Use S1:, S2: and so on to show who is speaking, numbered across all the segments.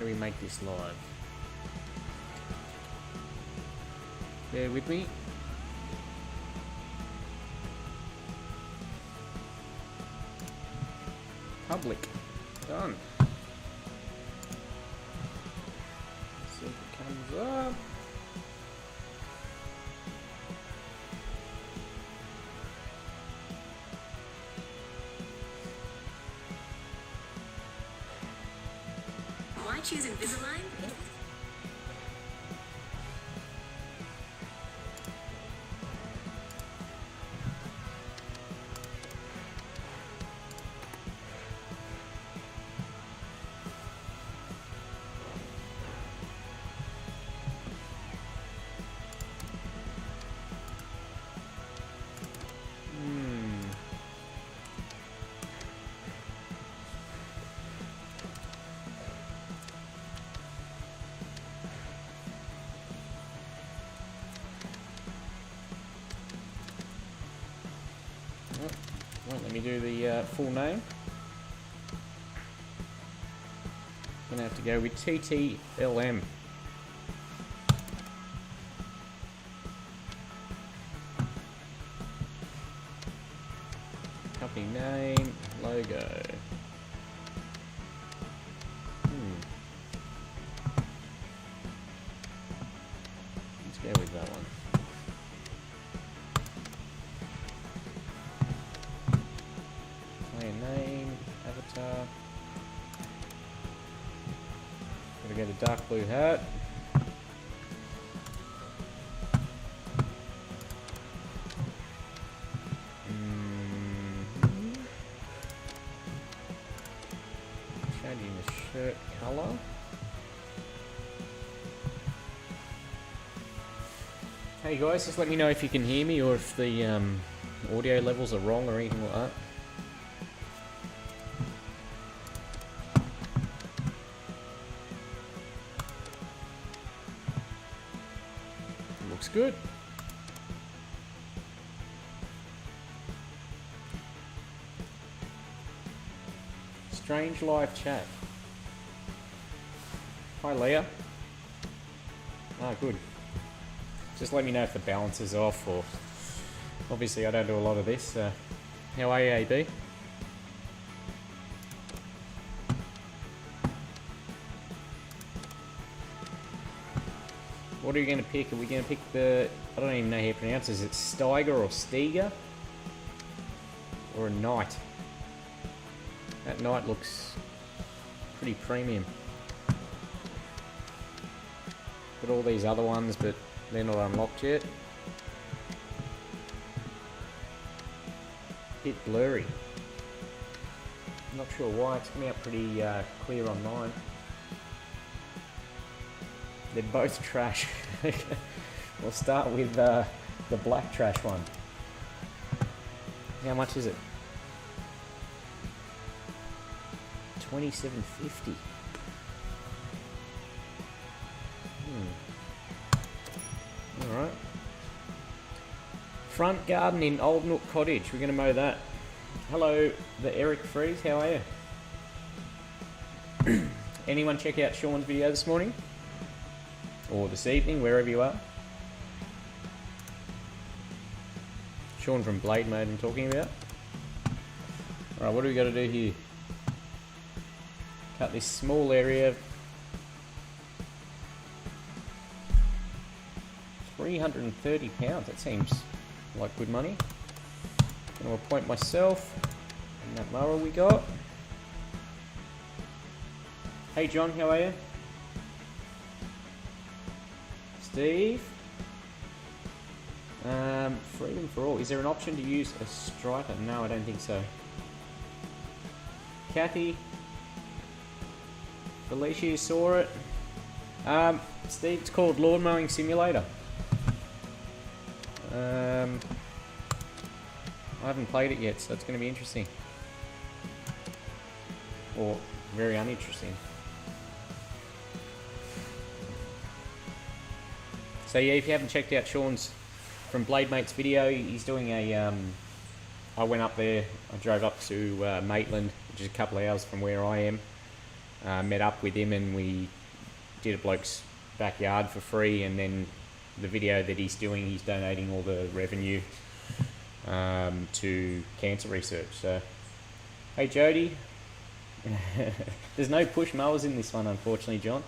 S1: do we make this live? Bear with me. Public. Done. See if it comes up.
S2: Why choose Invisalign?
S1: Right, let me do the full name. Gonna have to go with TTLM. Company name, logo. Let's go with that one. Name, avatar. Gotta get a dark blue hat. Changing the shirt color. Hey guys, just let me know if you can hear me or if the audio levels are wrong or anything like that. Looks good. Strange live chat. Hi Leah. Ah, good. Just let me know if the balance is off, or obviously I don't do a lot of this. How are you, AB? What are you going to pick? Are we going to pick the... I don't even know how you pronounce it. Is it Stiger or Stiger? Or a Knight? That Knight looks pretty premium. Got all these other ones, but they're not unlocked yet. Bit blurry. I'm not sure why. It's coming out pretty clear on mine. They're both trash. We'll start with the black trash one. How much is it? $27.50. Alright. Front garden in Old Nook Cottage. We're going to mow that. Hello, the Eric Freeze. How are you? Anyone check out Sean's video this morning? Or this evening, wherever you are. Sean from Blade Mode I'm talking about. Alright, what do we got to do here? Cut this small area. 330 pounds, that seems like good money. I'm going to appoint myself and that mower we got. Hey John, how are you? Steve? Freedom for all. Is there an option to use a striper? No, I don't think so. Kathy? Felicia, you saw it? Steve, it's called Lawnmowing Simulator. I haven't played it yet, so it's going to be interesting. Or very uninteresting. So yeah, if you haven't checked out Sean's from Blade Mate's video, he's doing a, I went up there, I drove up to Maitland, which is a couple of hours from where I am, met up with him and we did a bloke's backyard for free, and then the video that he's doing, he's donating all the revenue to cancer research. So, hey Jody, there's no push mowers in this one, unfortunately, John.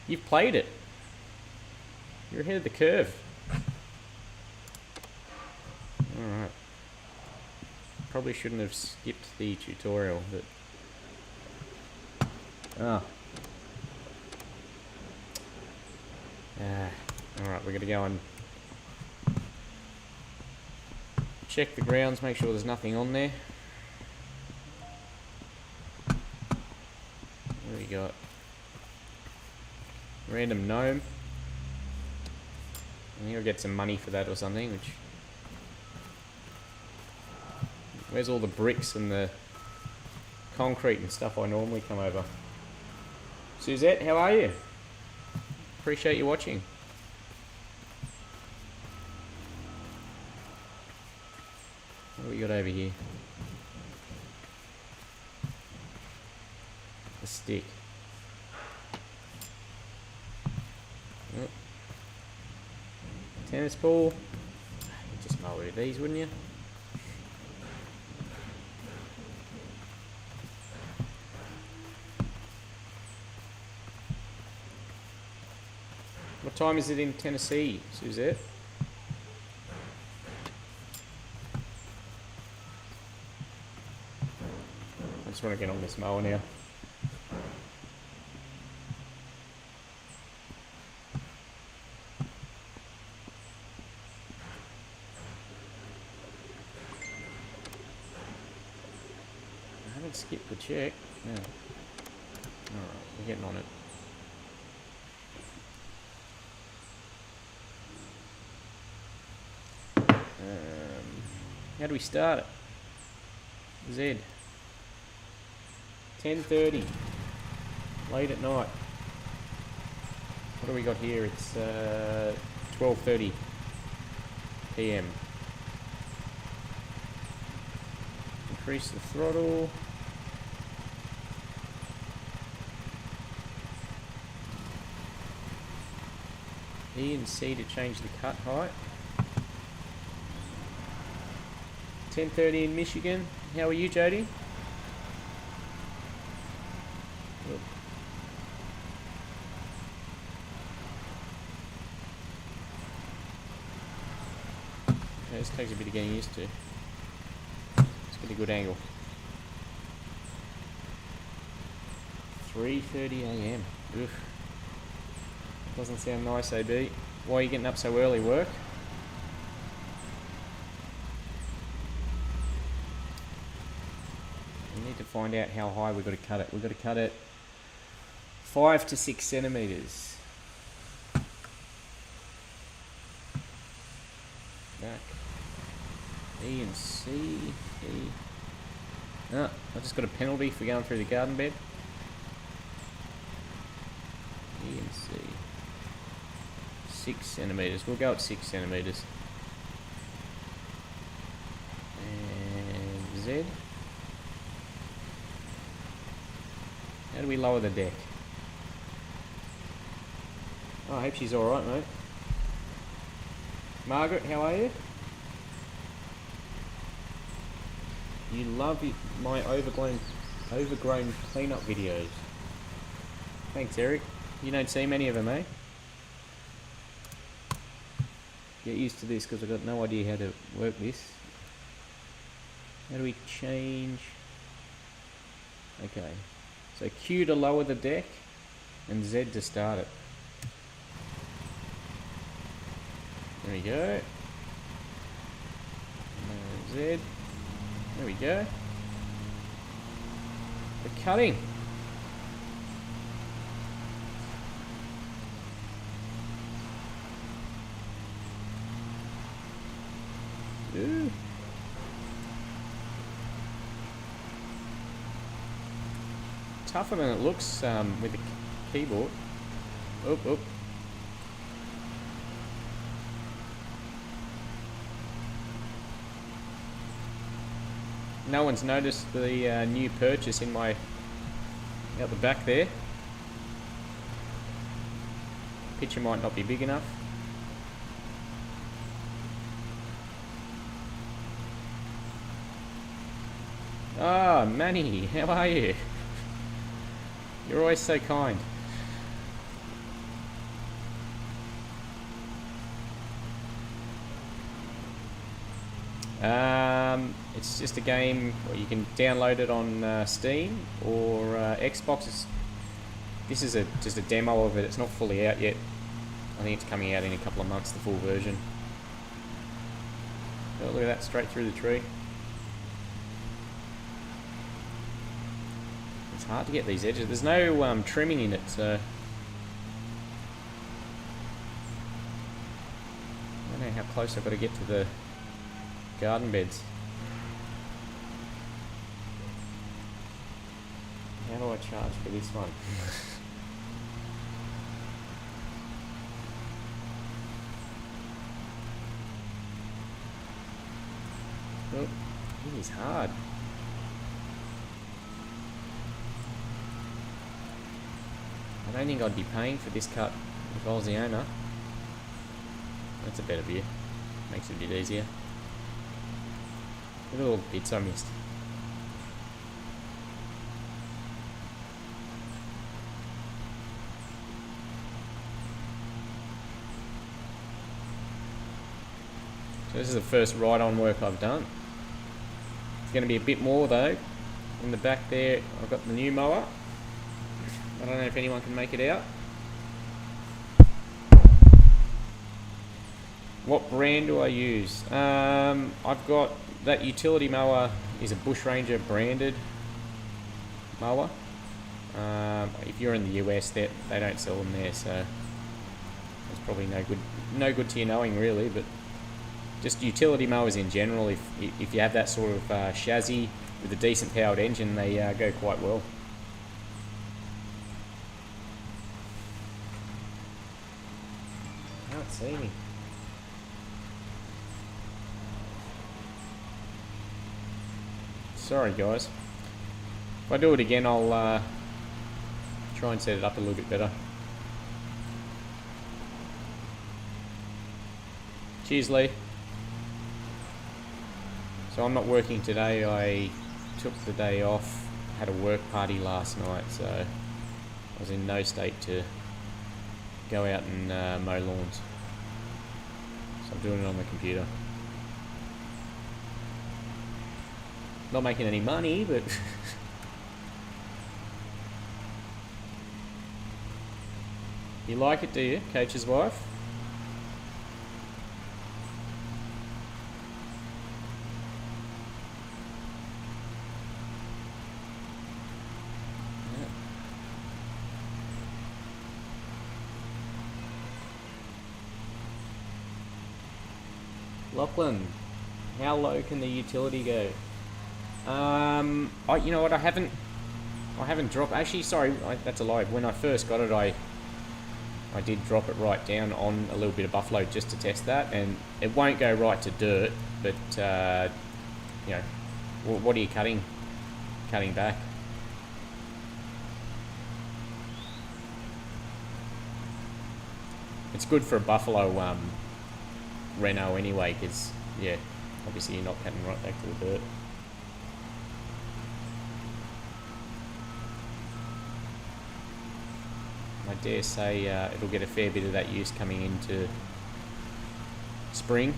S1: You've played it. You're ahead of the curve. Alright. Probably shouldn't have skipped the tutorial, but... Alright, we're going to go and check the grounds, make sure there's nothing on there. What do we got? Random gnome. I think I'll get some money for that or something, which... Where's all the bricks and the concrete and stuff I normally come over? Suzette, how are you? Appreciate you watching. What do we got over here? A stick. Oh. Tennis ball. You'd just mow with these, wouldn't you? What time is it in Tennessee, Suzette? I just want to get on this mower now. I haven't skipped the check. No. Alright, we're getting on it. How do we start it? Z. 10:30. Late at night. What do we got here? It's 12:30 PM. Increase the throttle. E and C to change the cut height. 10:30 in Michigan. How are you, Jody? Look. Okay, this takes a bit of getting used to. Let's get a good angle. 3:30 AM. Oof. Doesn't sound nice, AB. Why are you getting up so early, work? To find out how high we've got to cut it. We've got to cut it 5 to 6 centimeters. Back. E and C. E. Ah, I just got a penalty for going through the garden bed. E and C. 6 centimeters. We'll go at 6 centimeters. And Z. How do we lower the deck? Oh, I hope she's alright, mate. Margaret, how are you? You love my overgrown cleanup videos. Thanks, Eric. You don't see many of them, eh? Get used to this because I've got no idea how to work this. How do we change? Okay. So Q to lower the deck and Z to start it. There we go. And Z. There we go. We're cutting. Ooh. Tougher than it looks with the keyboard. Oop, oop. no one's noticed the new purchase in my out the back there. Picture might not be big enough. Ah, Manny, how are you? You're always so kind. It's just a game where you can download it on Steam or Xbox. This is just a demo of it. It's not fully out yet. I think it's coming out in a couple of months, the full version. Oh, look at that, straight through the tree. It's hard to get these edges. There's no trimming in it, so I don't know how close I've got to get to the garden beds. How do I charge for this one? Oh, it is hard. I don't think I'd be paying for this cut if I was the owner. That's a better view. Makes it a bit easier. Look at all the bits I missed. So this is the first ride-on work I've done. It's going to be a bit more though. In the back there, I've got the new mower. I don't know if anyone can make it out. What brand do I use? I've got that utility mower is a Bushranger branded mower. If you're in the US, they don't sell them there, so it's probably no good to your knowing really. But just utility mowers in general, if you have that sort of chassis with a decent powered engine, they go quite well. Can't see me. Sorry guys. If I do it again, I'll try and set it up a little bit better. Cheers, Lee. So I'm not working today. I took the day off, had a work party last night, so I was in no state to go out and mow lawns. So I'm doing it on the computer. Not making any money, but you like it, do you, coach's wife? Lachlan, how low can the utility go? You know what? I haven't dropped. Actually, sorry, that's a lie. When I first got it, I did drop it right down on a little bit of buffalo just to test that, and it won't go right to dirt. But you know, what are you cutting back? It's good for a buffalo Renault anyway, because yeah, obviously you're not cutting right back to the dirt. I dare say it'll get a fair bit of that use coming into spring.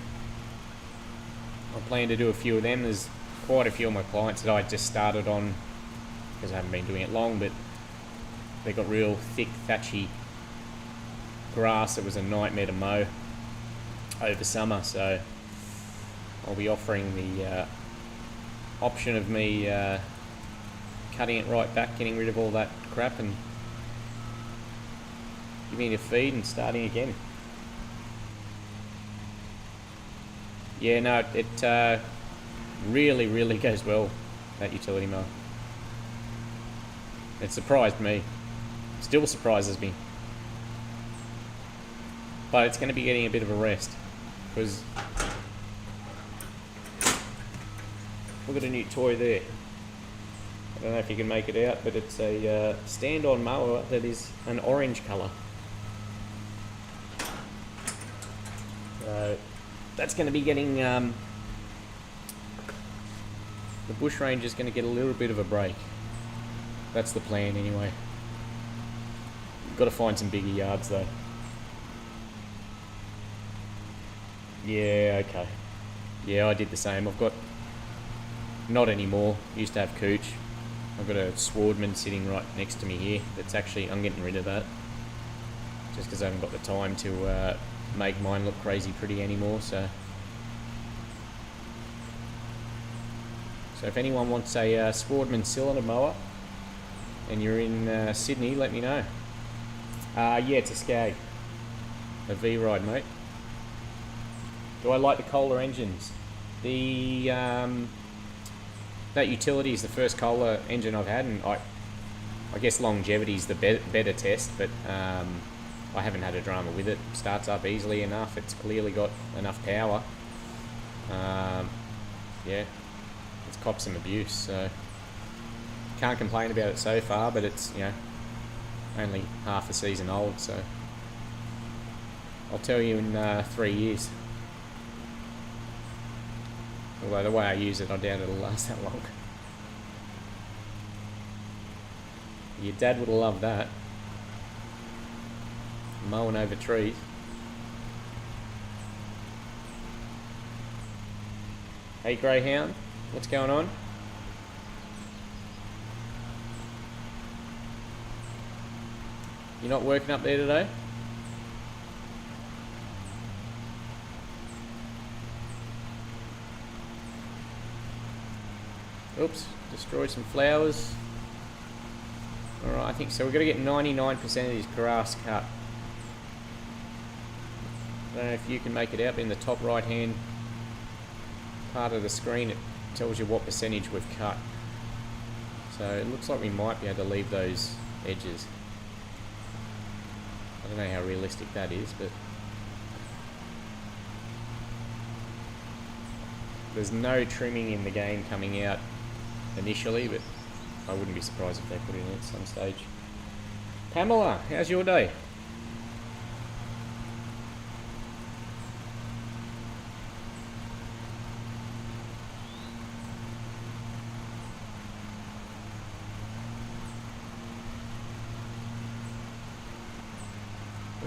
S1: I plan to do a few of them. There's quite a few of my clients that I just started on because I haven't been doing it long, but they got real thick, thatchy grass. It was a nightmare to mow over summer, so I'll be offering the option of me cutting it right back, getting rid of all that crap and giving it a feed and starting again. Yeah, no, it really goes well, that utility mower. It surprised me. Still surprises me. But it's going to be getting a bit of a rest, because we've got a new toy there. I don't know if you can make it out, but it's a stand-on mower that is an orange colour. So that's going to be getting the Bushranger's going to get a little bit of a break. That's the plan anyway. Got to find some bigger yards though. Yeah, okay. Yeah, I did the same. I've got, not anymore, used to have Cooch. I've got a Swordman sitting right next to me here. That's actually, I'm getting rid of that. Just because I haven't got the time to make mine look crazy pretty anymore, so. So if anyone wants a Swordman cylinder mower, and you're in Sydney, let me know. Yeah, it's a Skag. A V-Ride, mate. Do I like the Kohler engines? The that utility is the first Kohler engine I've had, and I guess longevity is the better test, but I haven't had a drama with it. Starts up easily enough. It's clearly got enough power. Yeah, it's copped some abuse, so can't complain about it so far. But it's, you know, only half a season old, so I'll tell you in 3 years. Although the way I use it, I doubt it'll last that long. Your dad would have loved that. Mowing over trees. Hey Greyhound, what's going on? You're not working up there today? Oops, destroyed some flowers. Alright, I think so. We've got to get 99% of this grass cut. I don't know if you can make it out, but in the top right hand part of the screen it tells you what percentage we've cut. So it looks like we might be able to leave those edges. I don't know how realistic that is, but there's no trimming in the game coming out initially, but I wouldn't be surprised if they put it in at some stage. Pamela, how's your day?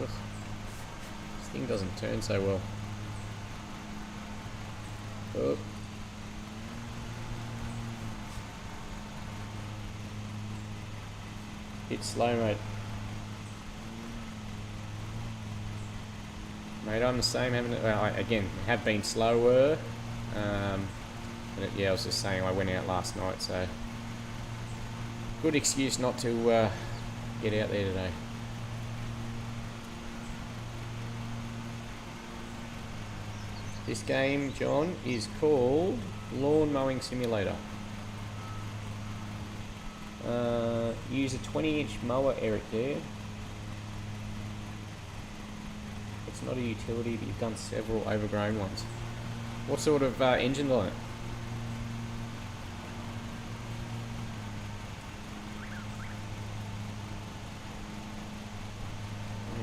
S1: Ugh. This thing doesn't turn so well. Oh. Hit slow mode. Mate, I'm the same, haven't it? Well, I, again, have been slower. But yeah, I was just saying I went out last night, so good excuse not to get out there today. This game, John, is called Lawn Mowing Simulator. Use a 20-inch mower, Eric, there. It's not a utility, but you've done several overgrown ones. What sort of engine on it?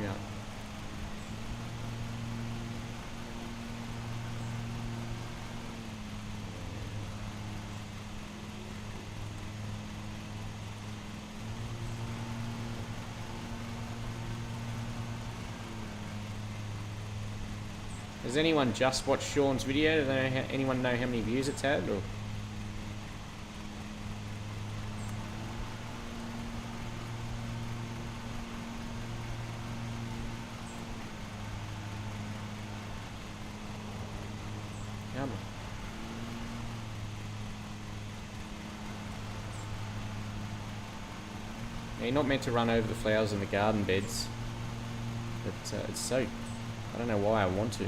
S1: Yeah. Has anyone just watched Sean's video? Does anyone know how many views it's had? Or? Come on. Now, you're not meant to run over the flowers in the garden beds, but it's so... I don't know why I want to.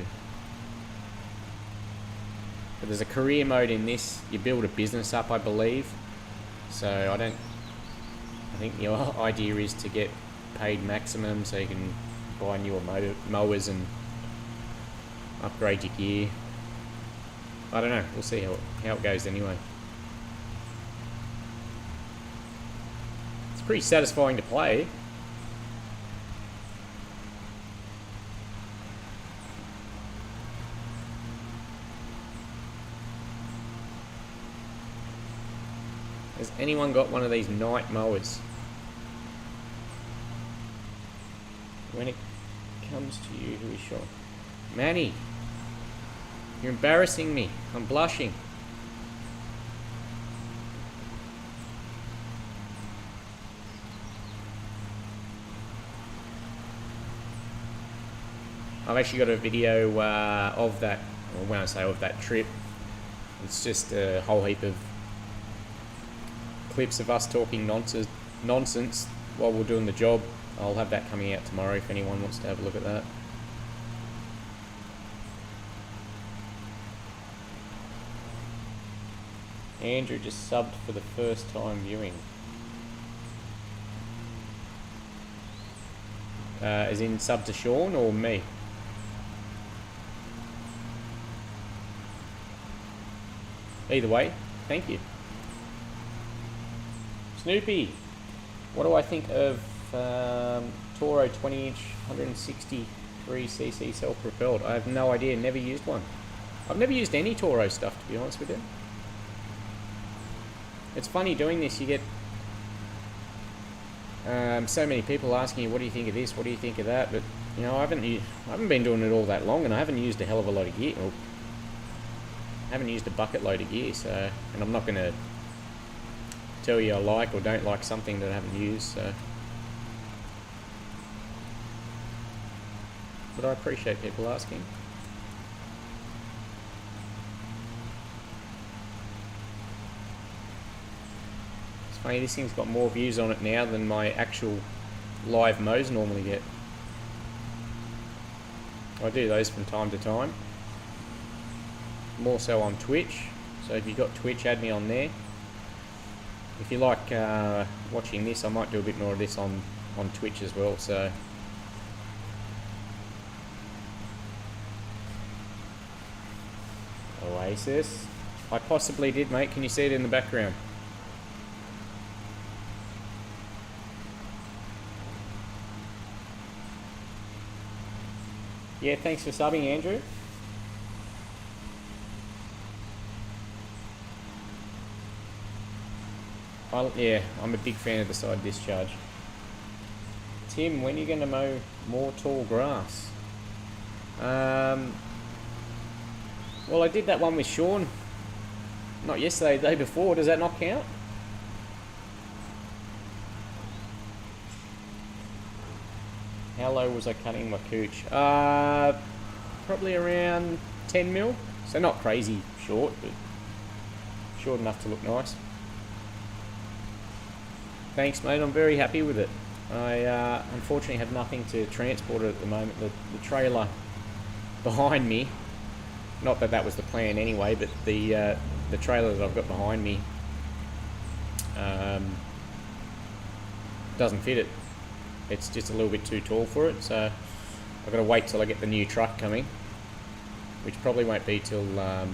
S1: But there's a career mode in this. You build a business up, I believe. So I think the idea is to get paid maximum so you can buy newer mowers and upgrade your gear. I don't know. We'll see how it goes anyway. pretty satisfying to play. Has anyone got one of these night mowers? When it comes to you, who is Sean? Manny, you're embarrassing me. I'm blushing. I've actually got a video of that, or when I say of that trip, it's just a whole heap of clips of us talking nonsense while we're doing the job. I'll have that coming out tomorrow if anyone wants to have a look at that. Andrew just subbed for the first time viewing. As in sub to Sean or me? Either way, thank you. Snoopy, what do I think of Toro 20-inch 163cc self-propelled? I have no idea, never used one. I've never used any Toro stuff, to be honest with you. It's funny doing this, you get so many people asking you, what do you think of this, what do you think of that, but you know, I haven't been doing it all that long, and I haven't used a hell of a lot of gear. Well, I haven't used a bucket load of gear, so, and I'm not going to tell you I like or don't like something that I haven't used, so. But I appreciate people asking. It's funny, this thing's got more views on it now than my actual live mows normally get. I do those from time to time. More so on Twitch, so if you've got Twitch, add me on there. If you like watching this, I might do a bit more of this on Twitch as well, so. Oasis. I possibly did, mate. Can you see it in the background? Yeah, thanks for subbing, Andrew. Yeah, I'm a big fan of the side discharge. Tim, when are you going to mow more tall grass? Well, I did that one with Sean. Not yesterday, the day before. Does that not count? How low was I cutting my cooch? Probably around 10 mil. So not crazy short, but short enough to look nice. Thanks, mate. I'm very happy with it. I unfortunately have nothing to transport it at the moment. The trailer behind me, not that that was the plan anyway, but the trailer that I've got behind me doesn't fit it. It's just a little bit too tall for it, so I've got to wait till I get the new truck coming, which probably won't be till, or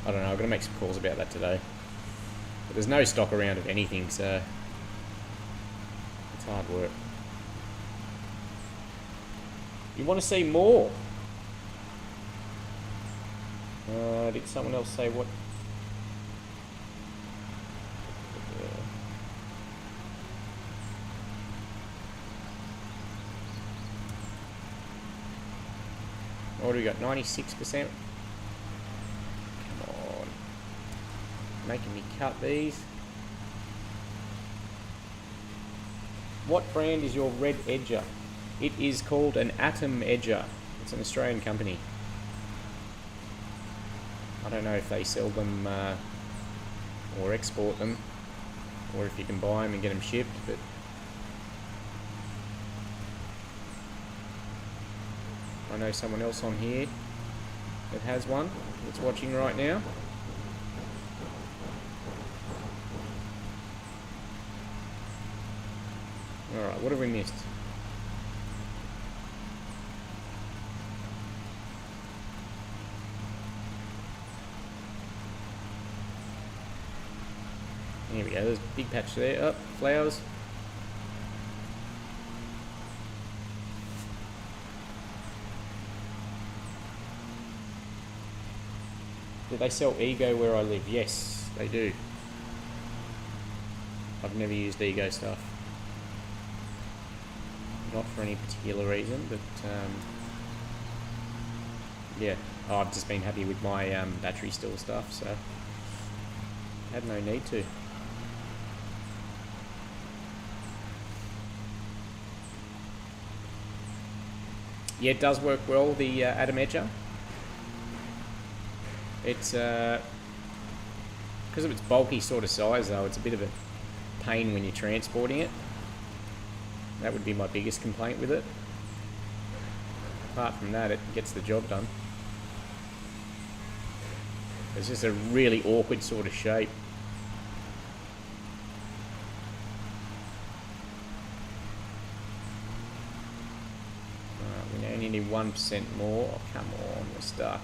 S1: I don't know, I've got to make some calls about that today. But there's no stock around of anything, so it's hard work. You want to see more? Did someone else say what? What do we got? 96%. Come on. Making me cut these. What brand is your red edger? It is called an Atom Edger. It's an Australian company. I don't know if they sell them or export them, or if you can buy them and get them shipped, but I know someone else on here that has one that's watching right now. Alright, what have we missed? Here we go, there's a big patch there. Oh, flowers. Do they sell Ego where I live? Yes, they do. I've never used Ego stuff. Not for any particular reason, but yeah. Oh, I've just been happy with my battery Stihl stuff, so had no need to. Yeah, it does work well, the Atom Edger. It's because of its bulky sort of size though, it's a bit of a pain when you're transporting it. That would be my biggest complaint with it. Apart from that, it gets the job done. It's just a really awkward sort of shape. Alright, we only need 1% more. Oh, come on, we're stuck.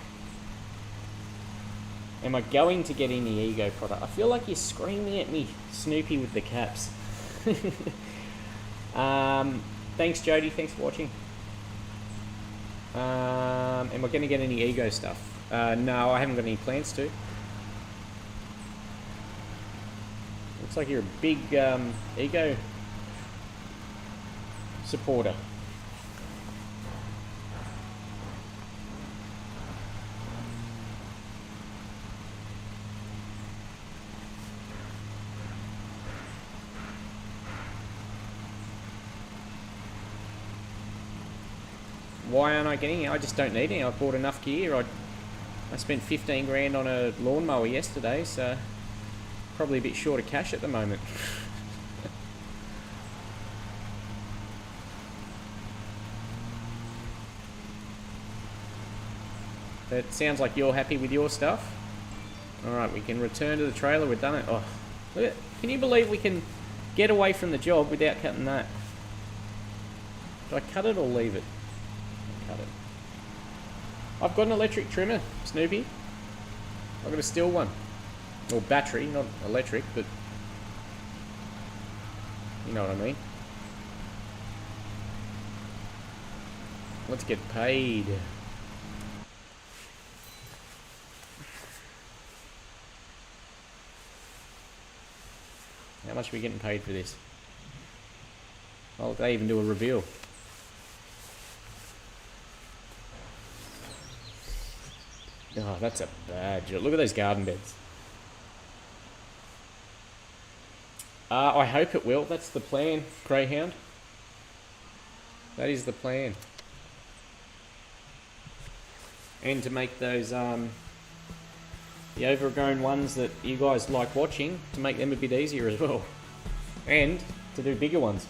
S1: Am I going to get any Ego product? I feel like you're screaming at me, Snoopy with the caps. Thanks, Jody. Thanks for watching. Am I going to get any Ego stuff? No, I haven't got any plans to. Looks like you're a big Ego supporter. Why aren't I getting it? I just don't need any. I've bought enough gear. I spent 15 grand on a lawnmower yesterday, so probably a bit short of cash at the moment. It sounds like you're happy with your stuff. Alright, we can return to the trailer. We've done it. Oh, look at, can you believe we can get away from the job without cutting that? Do I cut it or leave it? Cut it. I've got an electric trimmer, Snoopy. I've got a Stihl one. Or battery, not electric, but you know what I mean. Let's get paid. How much are we getting paid for this? Oh, they even do a reveal. Oh, that's a bad job. Look at those garden beds. I hope it will. That's the plan, Greyhound. That is the plan. And to make those, the overgrown ones that you guys like watching, to make them a bit easier as well. And to do bigger ones.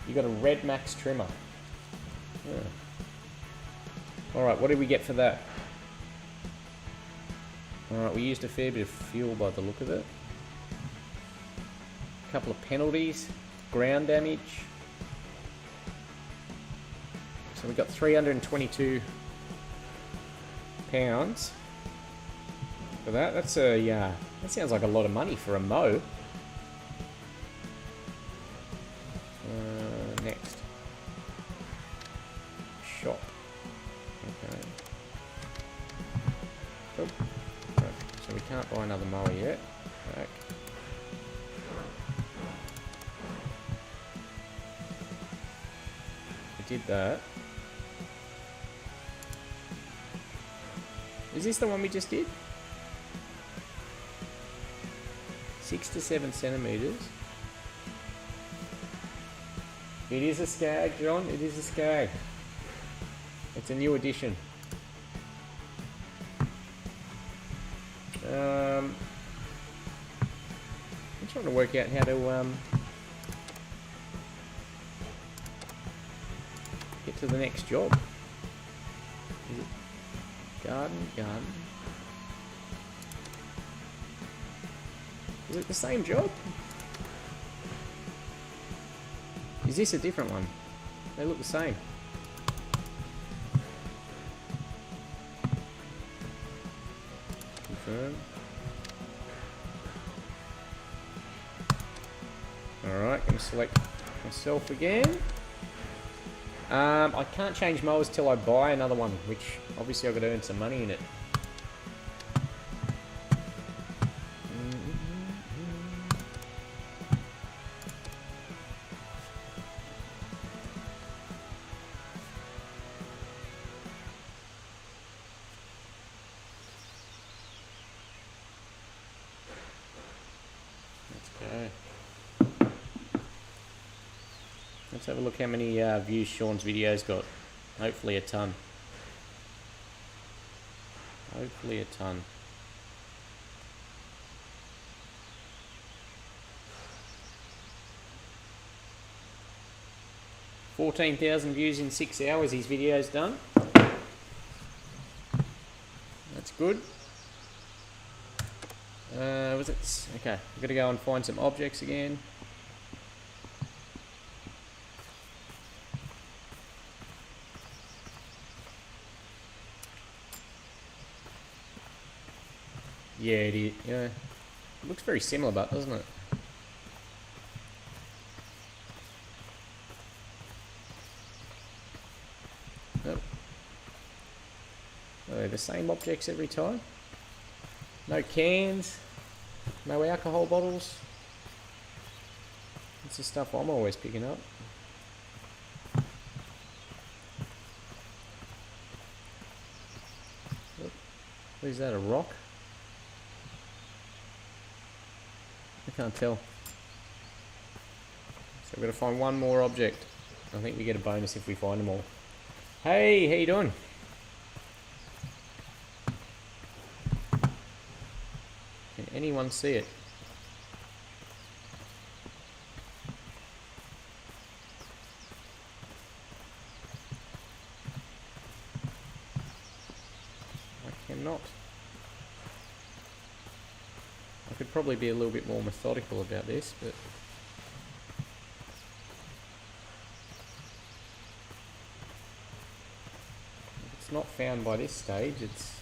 S1: You got a Red Max trimmer. Yeah. Alright, what did we get for that? Alright, we used a fair bit of fuel by the look of it. A couple of penalties, ground damage. So we got 322 pounds for that. That's a that sounds like a lot of money for a mow. Next, shop. Okay. Oh. So we can't buy another mower yet. Back. We did that. Is this the one we just did? 6 to 7 centimeters. It is a Skag, John. It is a Skag. It's a new edition. I'm trying to work out how to get to the next job. Is it garden? Is it the same job? Is this a different one? They look the same. Confirm. Alright, gonna select myself again. I can't change mowers till I buy another one, which obviously I've got to earn some money in it. Let's have a look how many views Sean's video's got. Hopefully a ton. Hopefully a ton. $14,000 views in 6 hours his video's done. That's good. Was it? Okay, I've got to go and find some objects again. Yeah, it is. Yeah, it looks very similar, but doesn't it? Nope. Are they the same objects every time? No cans, no alcohol bottles. It's the stuff I'm always picking up. What is that, a rock? I can't tell. So we've got to find one more object. I think we get a bonus if we find them all. Hey, how you doing? Can anyone see it? I cannot. I could probably be a little bit more methodical about this, but if it's not found by this stage, it's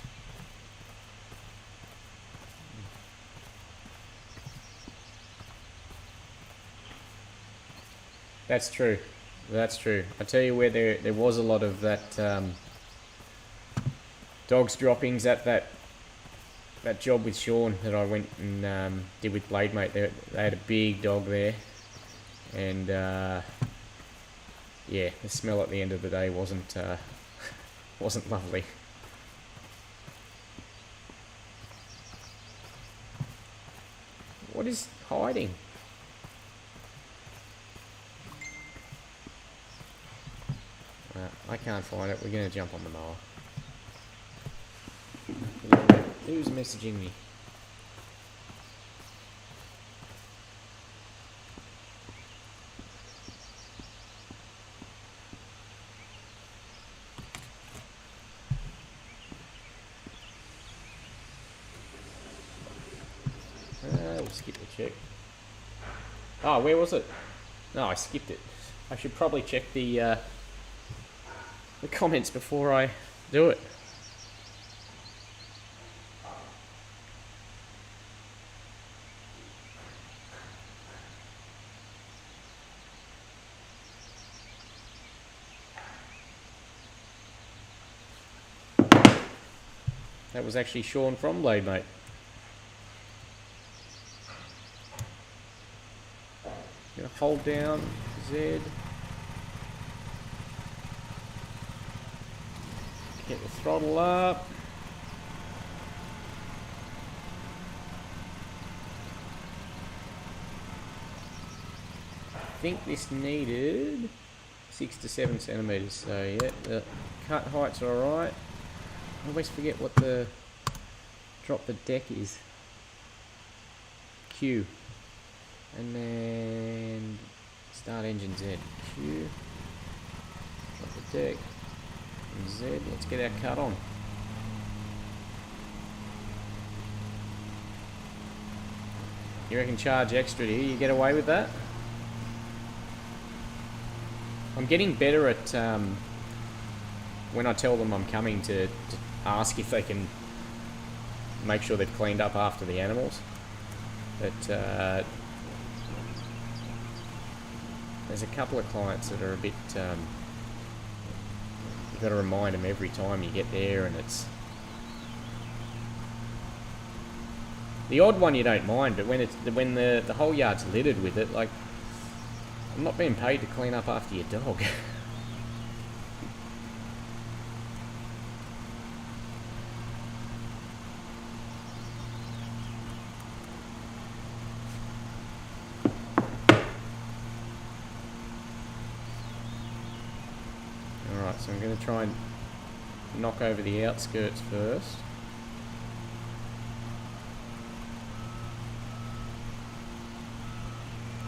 S1: that's true. That's true. I tell you where there was a lot of that dogs droppings at that job with Sean that I went and did with Blade Mate. They had a big dog there, and yeah, the smell at the end of the day wasn't lovely. What is hiding? I can't find it. We're going to jump on the mower. Who's messaging me? We'll skip the check. Oh, where was it? No, I skipped it. I should probably check the comments before I do it. That was actually Sean from Blade Mate. Gonna hold down Z. Get the throttle up. I think this needed 6 to 7 centimeters. So yeah, the cut heights are alright. I always forget what the drop the deck is. Q. And then start engine Z. Q. Drop the deck. And Z. Let's get our cut on. You reckon charge extra, do you get away with that? I'm getting better at when I tell them I'm coming to ask if they can make sure they've cleaned up after the animals. But There's a couple of clients that are a bit, you've got to remind them every time you get there, and it's... The odd one you don't mind, but when the whole yard's littered with it, like, I'm not being paid to clean up after your dog. Alright, so I'm going to try and knock over the outskirts first.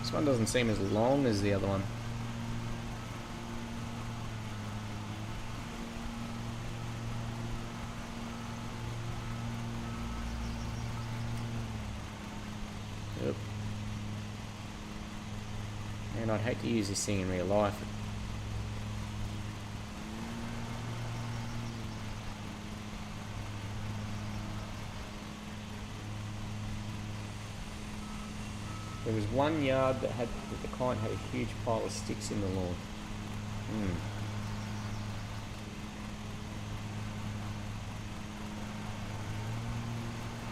S1: This one doesn't seem as long as the other one. Yep. And I'd hate to use this thing in real life. There was one yard that the client had a huge pile of sticks in the lawn.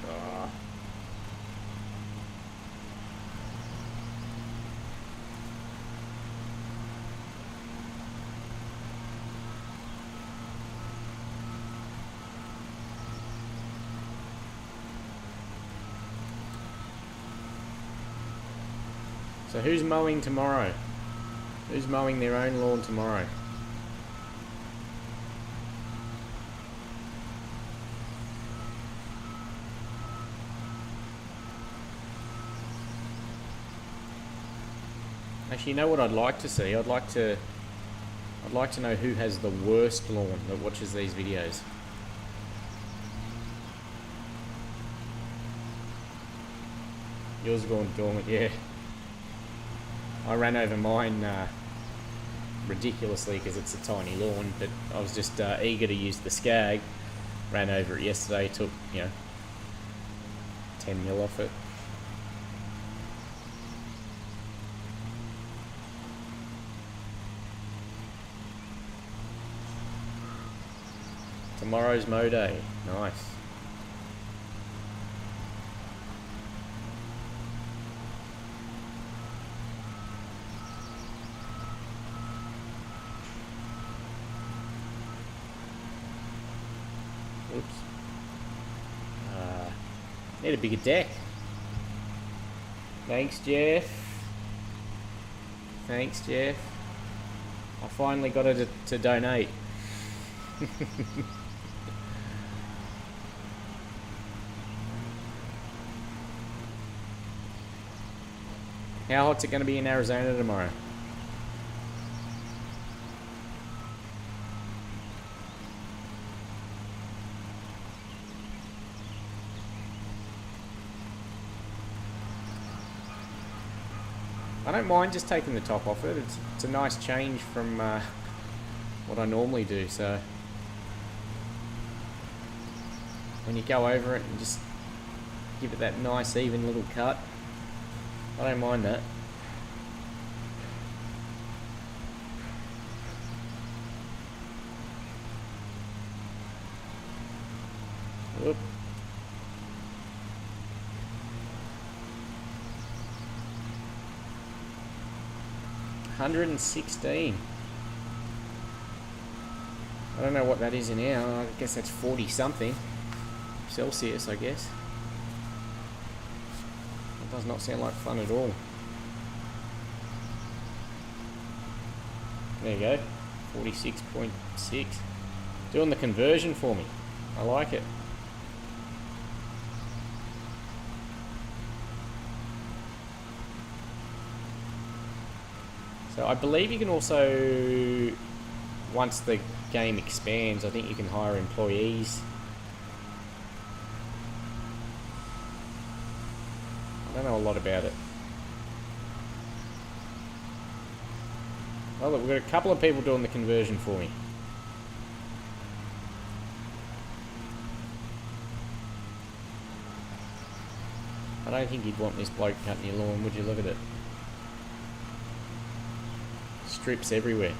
S1: Ah. So who's mowing tomorrow? Who's mowing their own lawn tomorrow? Actually, you know what I'd like to see? I'd like to know who has the worst lawn that watches these videos. Yours gone dormant, yeah. I ran over mine ridiculously because it's a tiny lawn, but I was just eager to use the scag. Ran over it yesterday, took, 10 mil off it. Tomorrow's mow day. Nice. Oops. Need a bigger deck. Thanks, Jeff. Thanks, Jeff. I finally got her to donate. How hot's it going to be in Arizona tomorrow? I don't mind just taking the top off it. It's a nice change from what I normally do. So when you go over it and just give it that nice even little cut, I don't mind that. Whoop. $116. I don't know what that is in now. I guess that's 40 something Celsius, I guess. That does not sound like fun at all. There you go. 46.6. Doing the conversion for me. I like it. So I believe you can also, once the game expands, I think you can hire employees. I don't know a lot about it. Well, look, we've got a couple of people doing the conversion for me. I don't think you'd want this bloke cutting your lawn, would you? Look at it. strips everywhere.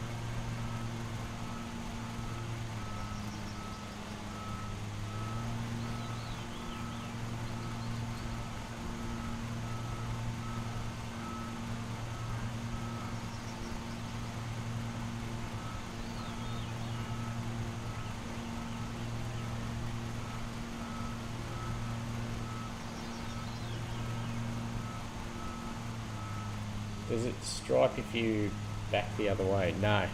S1: Does it stripe if you back the other way? No.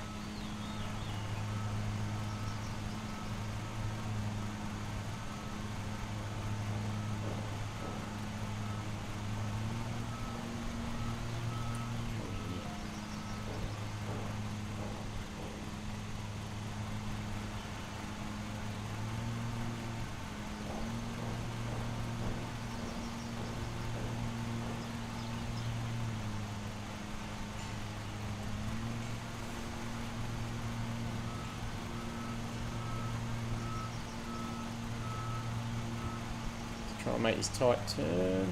S1: Try and make this tight turn.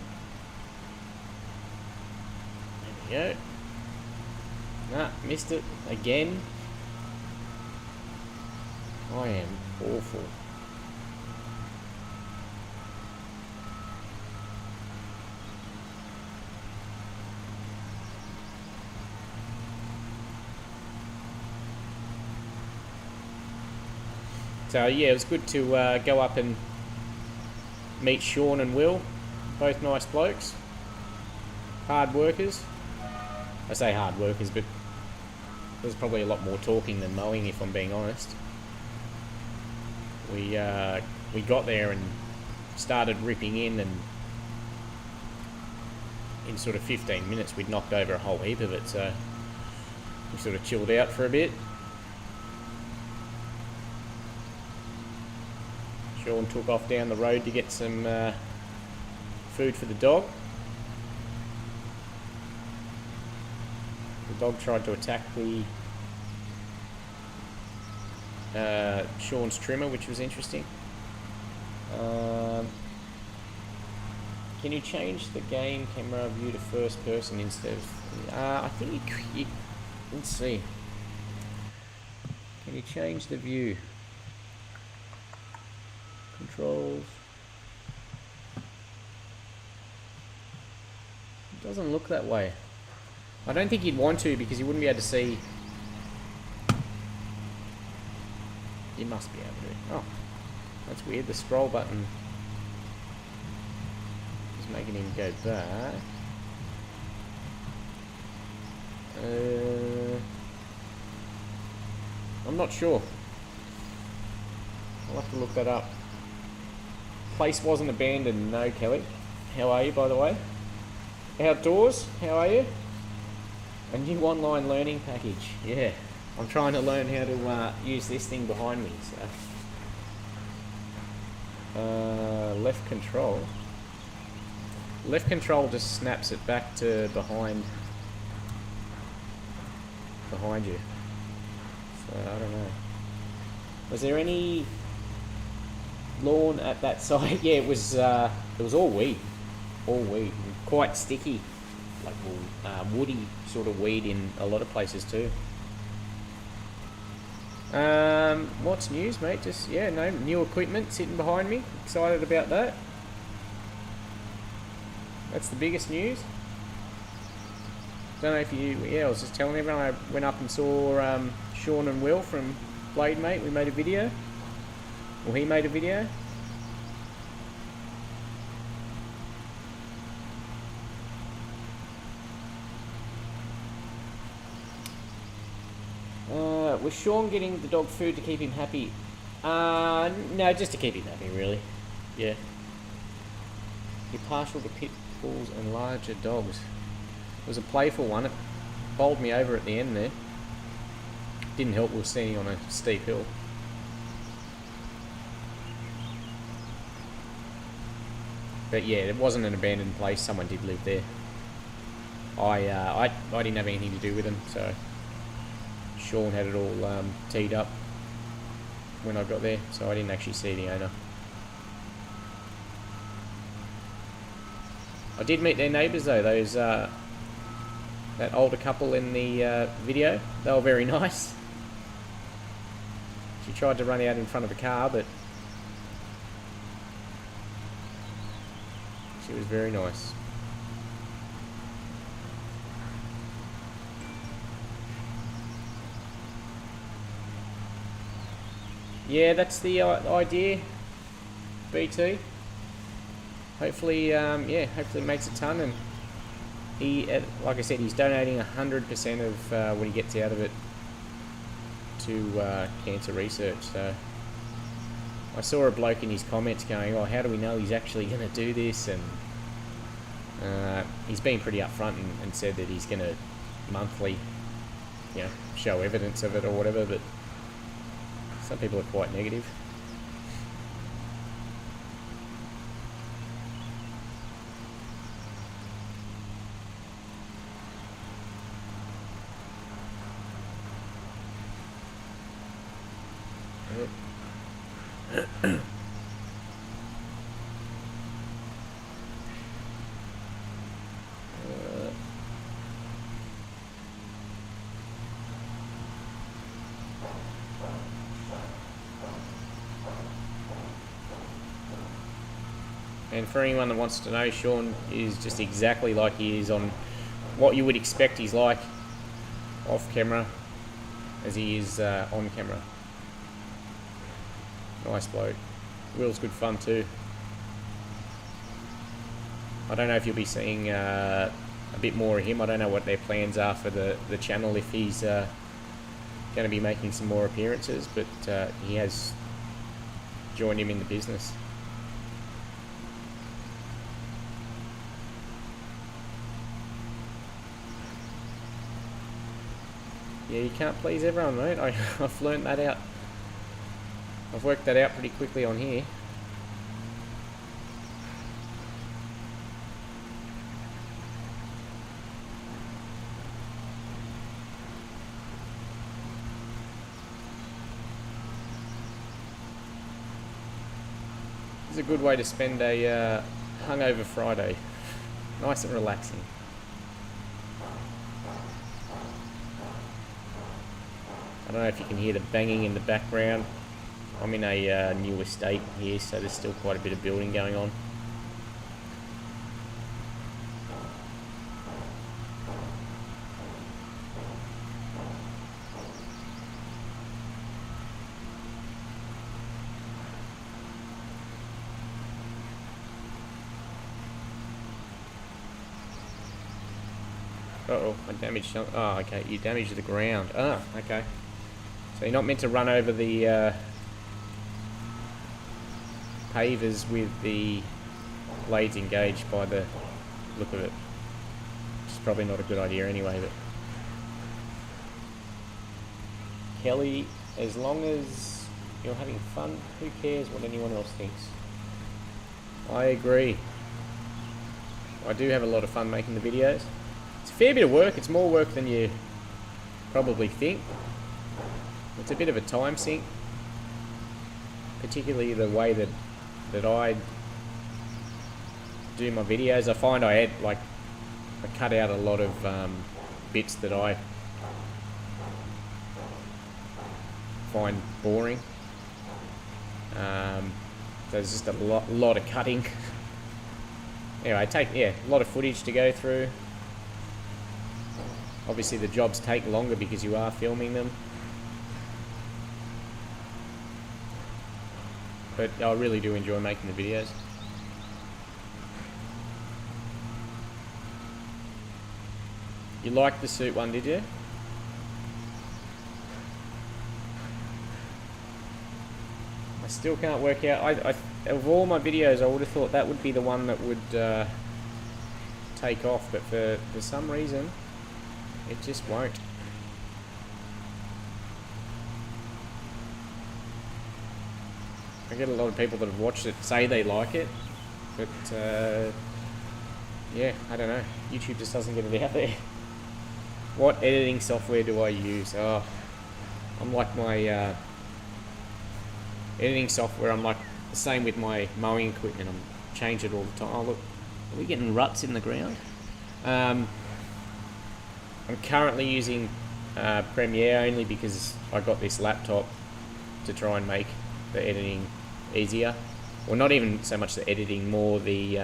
S1: There we go. Nah, missed it again. I am awful. So yeah, it was good to go up and meet Sean and Will, both nice blokes, hard workers. I say hard workers, but there's probably a lot more talking than mowing, if I'm being honest. We got there and started ripping in, and in sort of 15 minutes we'd knocked over a whole heap of it, so we sort of chilled out for a bit. Sean took off down the road to get some food for the dog. The dog tried to attack the Sean's trimmer, which was interesting. Can you change the game camera view to first person instead of... I think you... Let's see. Can you change the view? Controls. It doesn't look that way. I don't think you'd want to, because you wouldn't be able to see. You must be able to. Oh, that's weird. The scroll button is making him go back. I'm not sure. I'll have to look that up. Place wasn't abandoned. No, Kelly. How are you, by the way? Outdoors, how are you? A new online learning package. Yeah, I'm trying to learn how to use this thing behind me. So, left control. Left control just snaps it back to behind you. So I don't know. Was there any lawn at that site? Yeah, it was all weed, quite sticky, like woody sort of weed in a lot of places too. What's news, mate? Just yeah, no new equipment sitting behind me. Excited about that. That's the biggest news. Don't know if you... Yeah, I was just telling everyone I went up and saw Sean and Will from Blade Mate. We made a video. Well, he made a video. Was Sean getting the dog food to keep him happy? No, just to keep him happy, really. Yeah. You're partial to pit bulls and larger dogs. It was a playful one. It bowled me over at the end there. Didn't help, we were standing on a steep hill. But yeah, it wasn't an abandoned place. Someone did live there. I didn't have anything to do with them, so Sean had it all teed up when I got there, so I didn't actually see the owner. I did meet their neighbours though. Those that older couple in the video. They were very nice. She tried to run out in front of a car, but she was very nice. Yeah, that's the idea, BT. Hopefully, yeah, hopefully it makes a ton, and he, like I said, he's donating 100% of what he gets out of it to cancer research. So I saw a bloke in his comments going, "Oh, how do we know he's actually going to do this?" And he's been pretty upfront and said that he's going to monthly, you know, show evidence of it or whatever. But some people are quite negative. And for anyone that wants to know, Sean is just exactly like he is on what you would expect he's like off camera as he is on camera. Nice bloke. Will's good fun too. I don't know if you'll be seeing a bit more of him. I don't know what their plans are for the channel, if he's going to be making some more appearances, but he has joined him in the business. Yeah, you can't please everyone, mate. I've learned that out. I've worked that out pretty quickly on here. It's a good way to spend a hungover Friday. Nice and relaxing. I don't know if you can hear the banging in the background. I'm in a new estate here, so there's still quite a bit of building going on. Uh-oh, I damaged some. Oh, okay, you damaged the ground. Ah, okay. So you're not meant to run over the pavers with the blades engaged by the look of it. Which is probably not a good idea anyway, but... Kelly, as long as you're having fun, who cares what anyone else thinks? I agree. I do have a lot of fun making the videos. It's a fair bit of work. It's more work than you probably think. It's a bit of a time sink, particularly the way that I do my videos. I find I cut out a lot of bits that I find boring. There's just a lot of cutting. Anyway, a lot of footage to go through. Obviously the jobs take longer because you are filming them. But I really do enjoy making the videos. You liked the suit one, did you? I still can't work out. Of all my videos, I would have thought that would be the one that would take off, but for some reason, it just won't. I get a lot of people that have watched it say they like it, but yeah, I don't know. YouTube just doesn't get it out there. What editing software do I use? Oh, I'm like my editing software. I'm like the same with my mowing equipment. I'm change it all the time. Oh look, are we getting ruts in the ground? I'm currently using Premiere only because I got this laptop to try and make the editing easier. Well, not even so much the editing, more the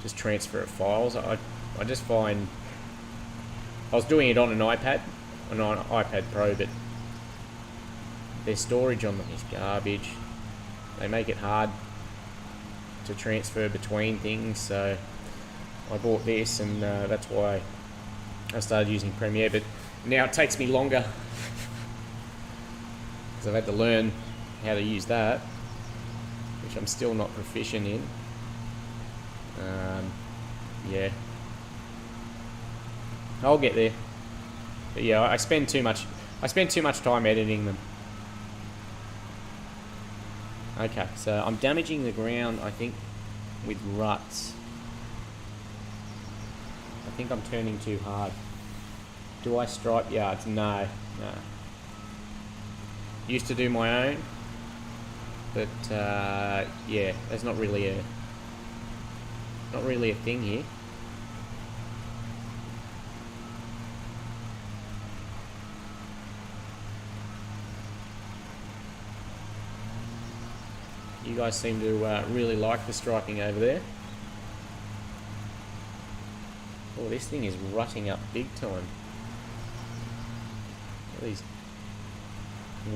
S1: just transfer of files. I just find I was doing it on an iPad, on an iPad Pro, but their storage on them is garbage. They make it hard to transfer between things, so I bought this, and that's why I started using Premiere. But now it takes me longer because I've had to learn how to use that, which I'm still not proficient in. Yeah, I'll get there. But yeah, I spend too much time editing them. Okay, so I'm damaging the ground, I think, with ruts. I think I'm turning too hard. Do I stripe yards? No. Used to do my own, but yeah, there's not really a thing here. You guys seem to really like the striping over there. Oh, this thing is rutting up big time. Look at these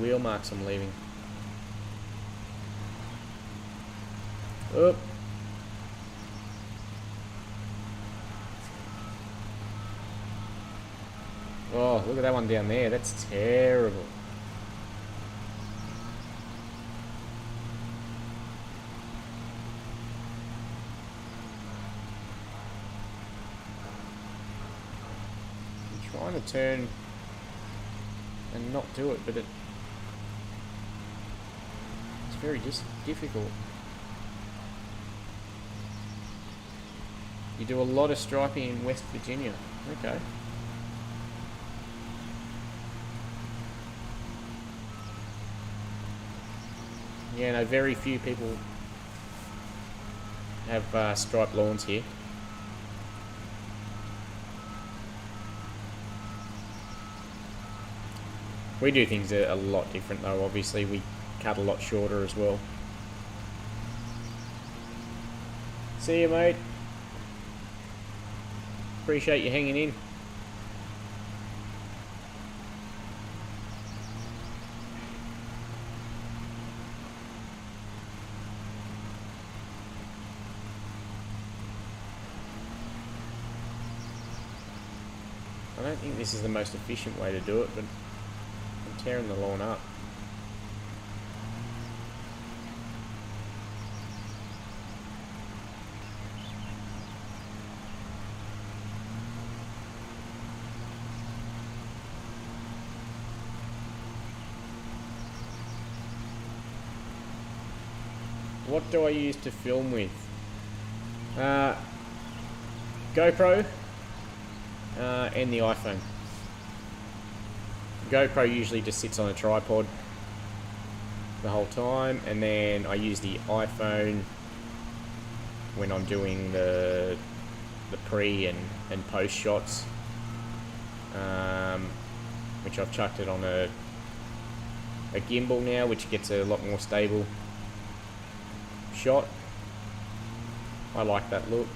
S1: wheel marks I'm leaving. Oh. Oh, look at that one down there. That's terrible. I'm trying to turn and not do it, but it's very difficult. You do a lot of striping in West Virginia. Okay. Yeah, no, very few people have striped lawns here. We do things a lot different though, obviously. We cut a lot shorter as well. See you, mate. Appreciate you hanging in. I don't think this is the most efficient way to do it, but I'm tearing the lawn up. What do I use to film with? GoPro and the iPhone. GoPro usually just sits on a tripod the whole time, and then I use the iPhone when I'm doing the pre and post shots, which I've chucked it on a gimbal now, which gets a lot more stable shot. I like that look.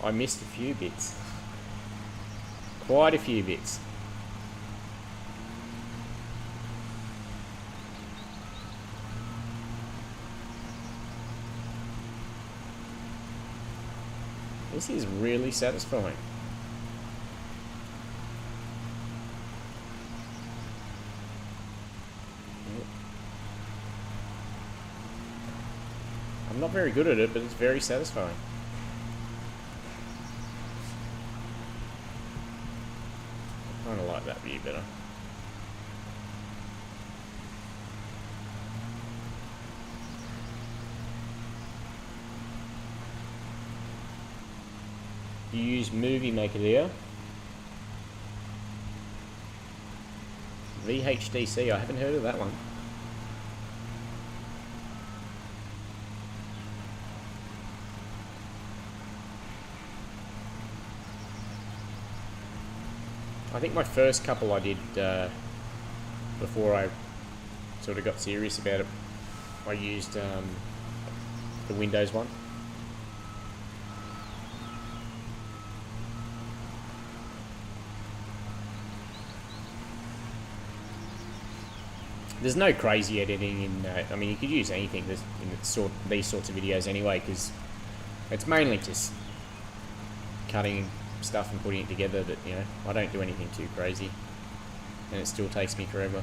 S1: I missed a few bits. Quite a few bits. This is really satisfying. I'm not very good at it, but it's very satisfying. I kind of like that view better. You use Movie Maker there. VHDC, I haven't heard of that one. I think my first couple I did before I sort of got serious about it, I used the Windows one. There's no crazy editing in. I mean, you could use anything in these sorts of videos anyway, because it's mainly just cutting stuff and putting it together. That, you know, I don't do anything too crazy, and it still takes me forever.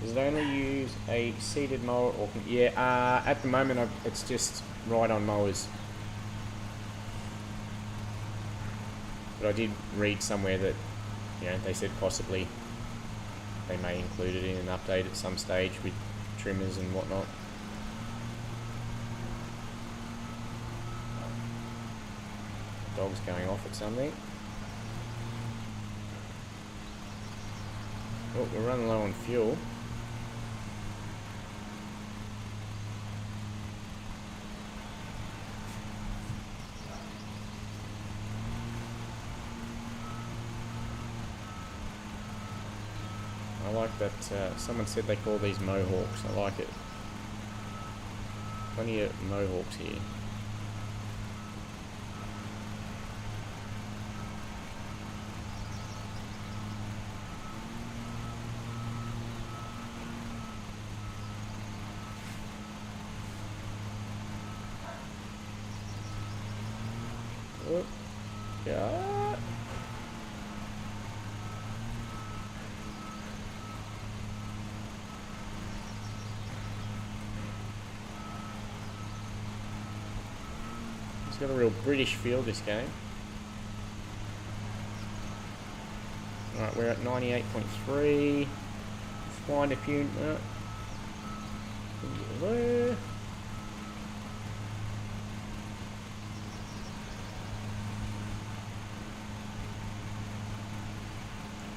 S1: Does it only use a seated mower or... Yeah, at the moment it's just ride-on mowers. But I did read somewhere that, you know, they said possibly they may include it in an update at some stage with trimmers and whatnot. Dog's going off at something. Oh, we're running low on fuel. I like that, someone said they call these mohawks. I like it. Plenty of mohawks here. Oh, yeah. Got a real British feel, this game. Alright, we're at 98.3. Find a few.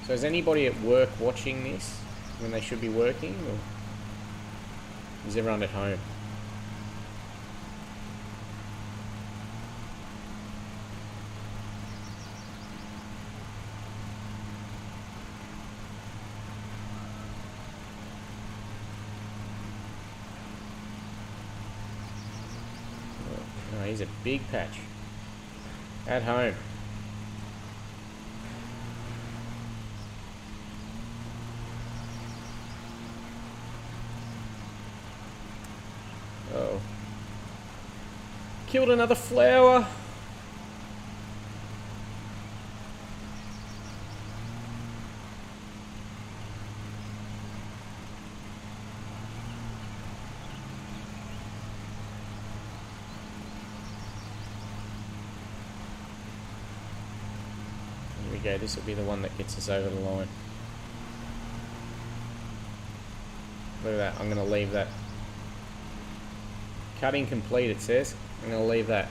S1: So is anybody at work watching this when they should be working, or is everyone at home? Oh, he's a big patch. At home. Oh. Killed another flower. Here we go, this will be the one that gets us over the line. Look at that, I'm going to leave that. Cutting complete, it says. I'm going to leave that.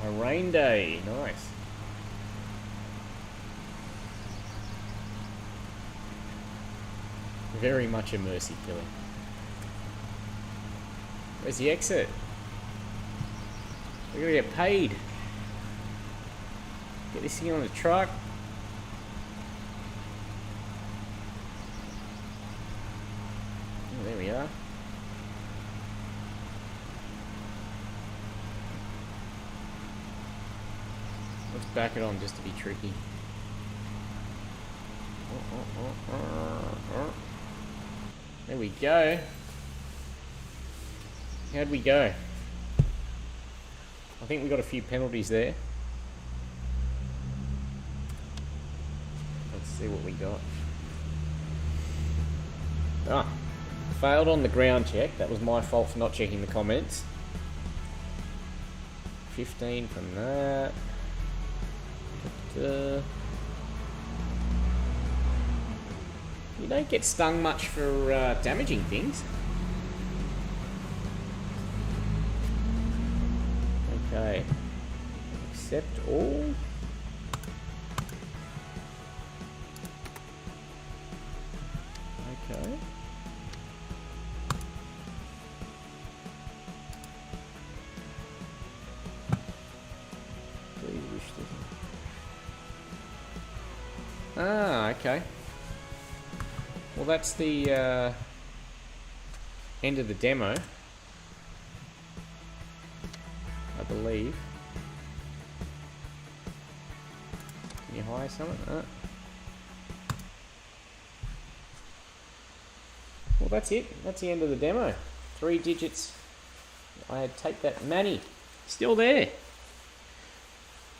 S1: A rain day, nice. Very much a mercy killing. Where's the exit? We're gonna get paid. Get this thing on the truck. Oh, there we are. Let's back it on just to be tricky. There we go. How'd we go? I think we got a few penalties there. Let's see what we got. Ah, failed on the ground check. That was my fault for not checking the comments. 15 from that. You don't get stung much for damaging things. Okay. Accept all. Okay. Please wish this. Ah, okay. Well, that's the end of the demo, I believe. Can you hire someone? Well, that's it. That's the end of the demo. 3 digits. I take that. Manny, still there.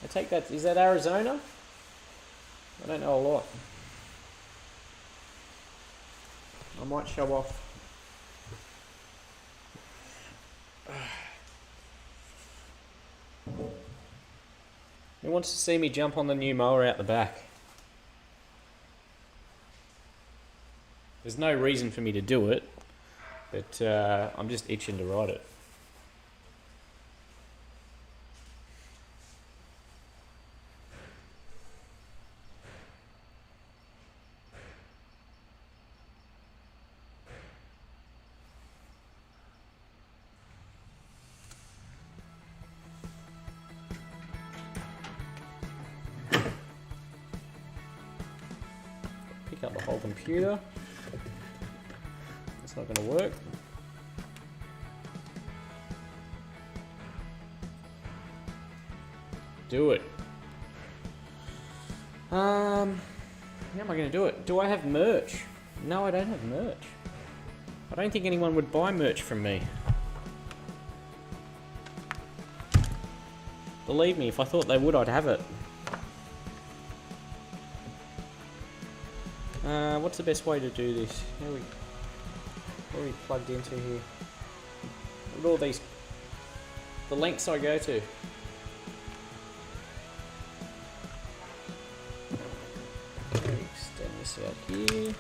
S1: I take that. Is that Arizona? I don't know a lot. I might show off. Who wants to see me jump on the new mower out the back? There's no reason for me to do it, but I'm just itching to ride it. Pick up the whole computer. It's not going to work. Do it. How am I going to do it? Do I have merch? No, I don't have merch. I don't think anyone would buy merch from me. Believe me, if I thought they would, I'd have it. What's the best way to do this? What are we plugged into here? Look at all these, the lengths I go to. Extend this out here.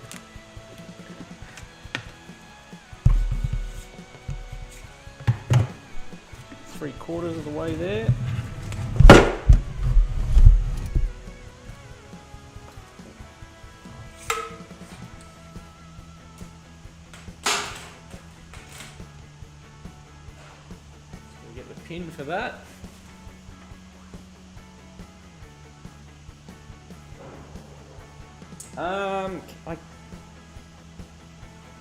S1: Three-quarters of the way there. Pin for that. I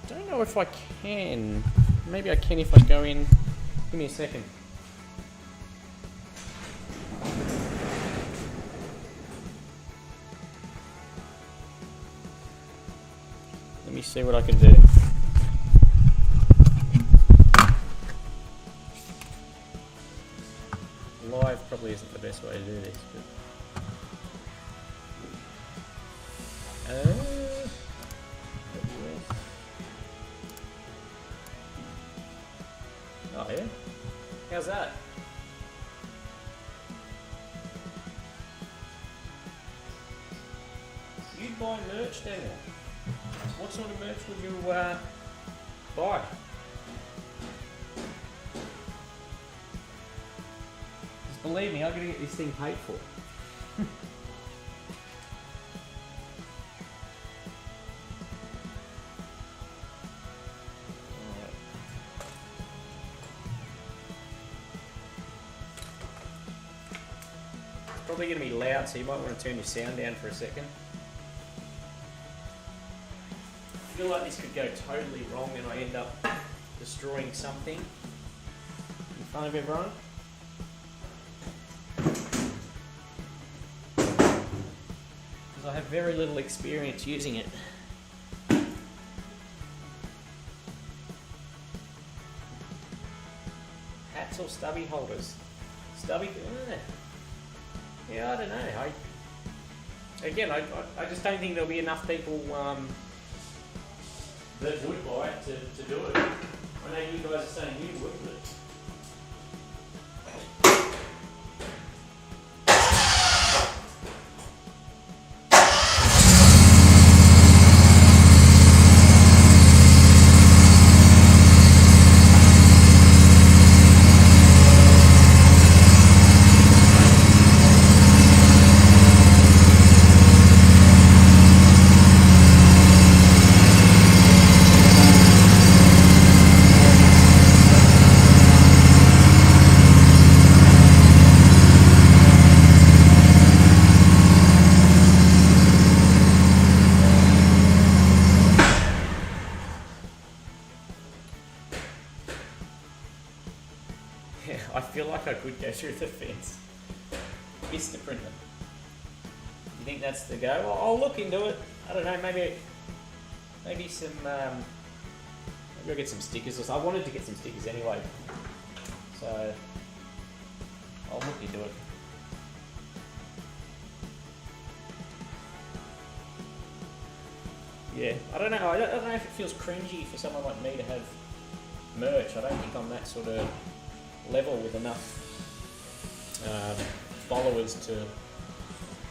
S1: don't know if I can. Maybe I can if I go in. Give me a second. Let me see what I can do. Live probably isn't the best way to do this, but oh yeah, how's that? You'd buy merch, Daniel. What sort of merch would you buy? Believe me, I'm going to get this thing paid for. It's probably going to be loud, so you might want to turn your sound down for a second. I feel like this could go totally wrong and I end up destroying something in front of everyone. I have very little experience using it. Hats or stubby holders? Stubby? Yeah, I don't know. I just don't think there'll be enough people that would buy it to do it. I know you guys are saying you would, but through the fence. Vista printer. You think that's the go? Well, I'll look into it. I don't know, maybe some, maybe I'll get some stickers or something. I wanted to get some stickers anyway. So, I'll look into it. Yeah, I don't know. I don't know if it feels cringy for someone like me to have merch. I don't think I'm that sort of level with enough followers to.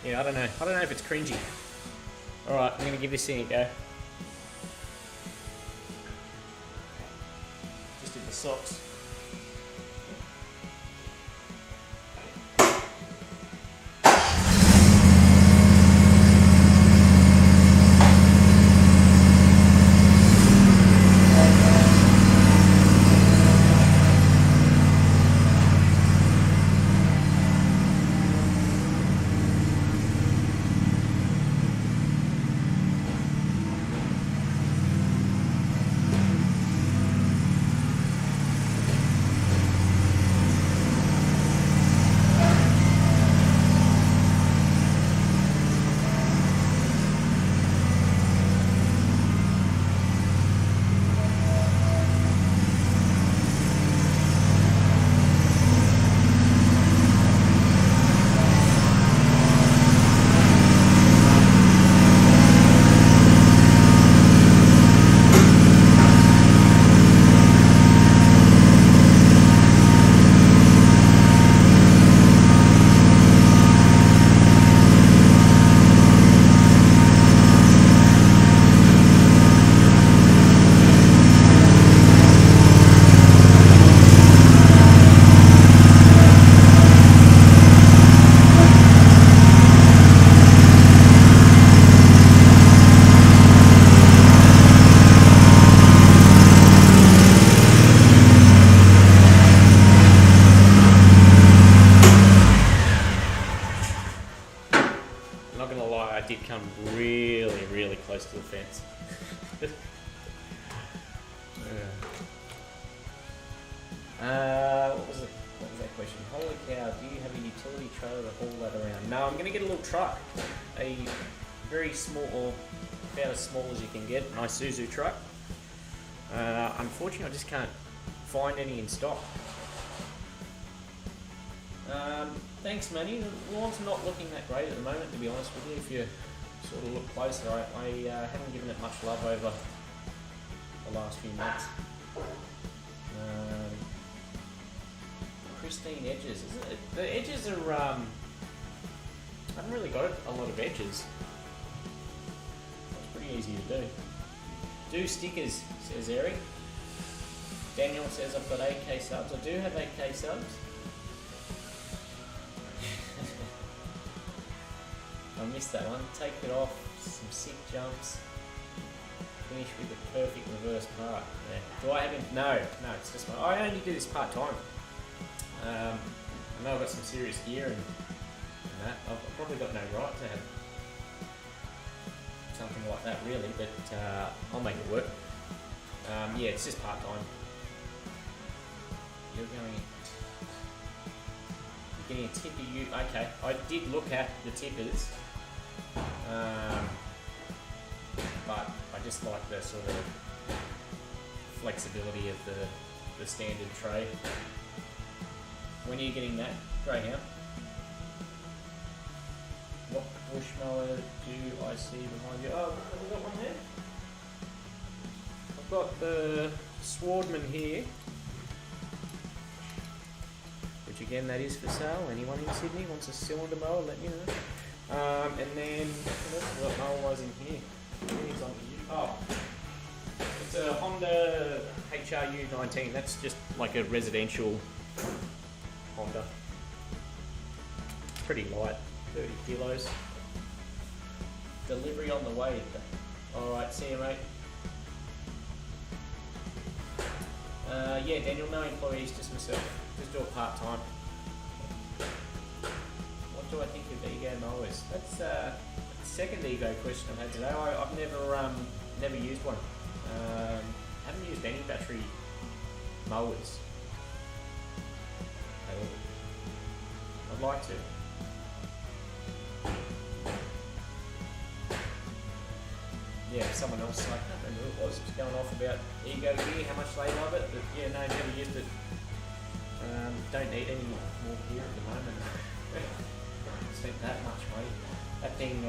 S1: Yeah, I don't know. I don't know if it's cringy. All right, I'm gonna give this thing a go. Just did the socks. Really close to the fence. What was that question? Holy cow, do you have a utility trailer to haul that around? No, I'm going to get a little truck. A very small, or about as small as you can get, an Isuzu truck. Unfortunately, I just can't find any in stock. Thanks, Manny. The lawn's not looking that great at the moment, to be honest with you. If you sort of look closer, I haven't given it much love over the last few months. Pristine edges, isn't it? The edges are, I haven't really got a lot of edges. It's pretty easy to do. Do stickers, says Eric. Daniel says I've got 8k subs. I do have 8k subs. I missed that one. Take it off, some sick jumps. Finish with a perfect reverse part. Yeah. Do I have him? No, it's just I only do this part time. I know I've got some serious gear and that. I've probably got no right to have something like that really, but I'll make it work. Yeah, it's just part time. You're getting a tipper. Okay, I did look at the tippers. But I just like the sort of flexibility of the standard tray. When are you getting that, Greyhound? What bush mower do I see behind you? Oh, have we got one there? I've got the Swordman here, which again, that is for sale. Anyone in Sydney wants a cylinder mower, let me know. And then, what mower was in here? Oh, it's a Honda HRU19. That's just like a residential Honda. Pretty light, 30 kilos. Delivery on the way. Alright, see you, mate. Yeah, Daniel, no employees, just myself. Just do it part-time. What do I think of Ego mowers? That's the second Ego question I've had today. I've never used one. Haven't used any battery mowers at all. like to. Yeah, someone else, I can't remember who it was going off about Ego gear, how much they love it, but yeah, no, never used it. Don't need any more gear at the moment. Spent that much money. That thing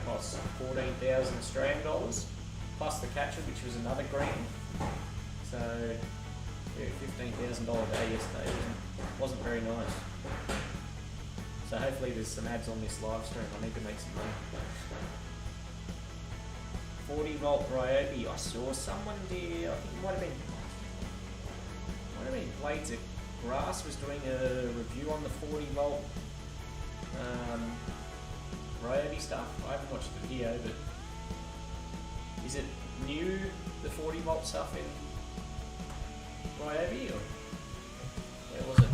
S1: costs 14,000 Australian dollars, plus the catcher, which was another grand. So, yeah, $15,000 day yesterday wasn't very nice. So hopefully there's some ads on this live stream. I need to make some money. 40 volt Ryobi. I saw someone there. I think it might have been Blades at Grass was doing a review on the 40 volt Ryobi stuff. I haven't watched the video, but is it new, the 40 volt stuff in Ryobi, or where was it?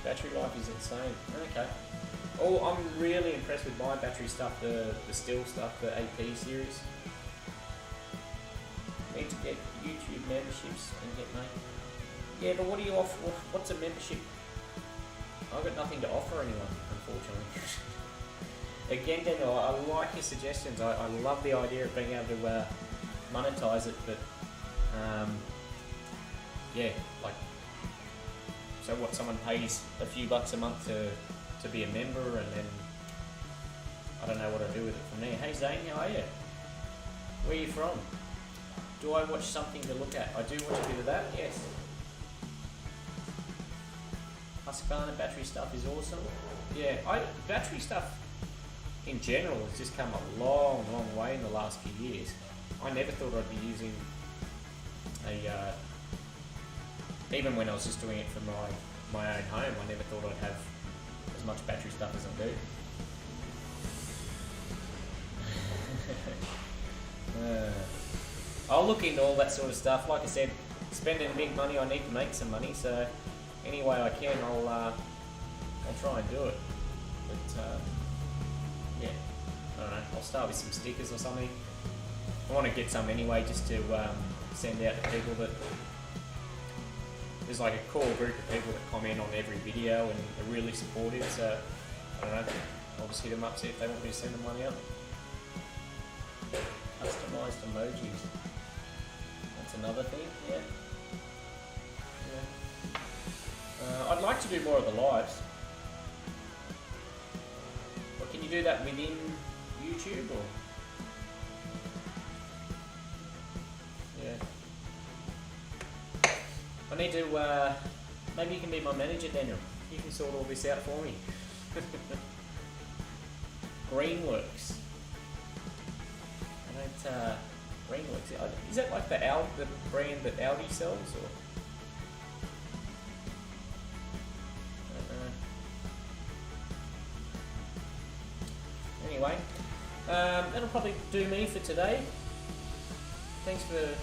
S1: Battery life is insane. Okay. Oh, I'm really impressed with my battery stuff, the Stihl stuff, the AP series. Need to get YouTube memberships and get money. Yeah, but what do you offer? What's a membership? I've got nothing to offer anyone, unfortunately. Again, Daniel, I like your suggestions. I love the idea of being able to monetize it, but yeah, like, so what, someone pays a few bucks a month to be a member, and then I don't know what I do with it from there. Hey Zane, how are you? Where are you from? Do I watch something to look at? I do watch a bit of that, yes. Husqvarna battery stuff is awesome. Yeah, battery stuff in general has just come a long, long way in the last few years. I never thought I'd be using even when I was just doing it for my own home, I never thought I'd have as much battery stuff as I do. I'll look into all that sort of stuff. Like I said, spending big money, I need to make some money, so any way I can, I'll try and do it. But yeah, I don't know, I'll start with some stickers or something. I want to get some anyway, just to send out to people that there's like a core group of people that comment on every video and are really supportive, so I don't know, I'll just hit them up, see if they want me to send them one out. Customized emojis. That's another thing, yeah. I'd like to do more of the lives. But can you do that within YouTube, or? Yeah. I need to, maybe you can be my manager, Daniel. You can sort all this out for me. Greenworks. Greenworks. Is that like the brand that Audi sells, or? I don't know. Anyway, that'll probably do me for today. Thanks for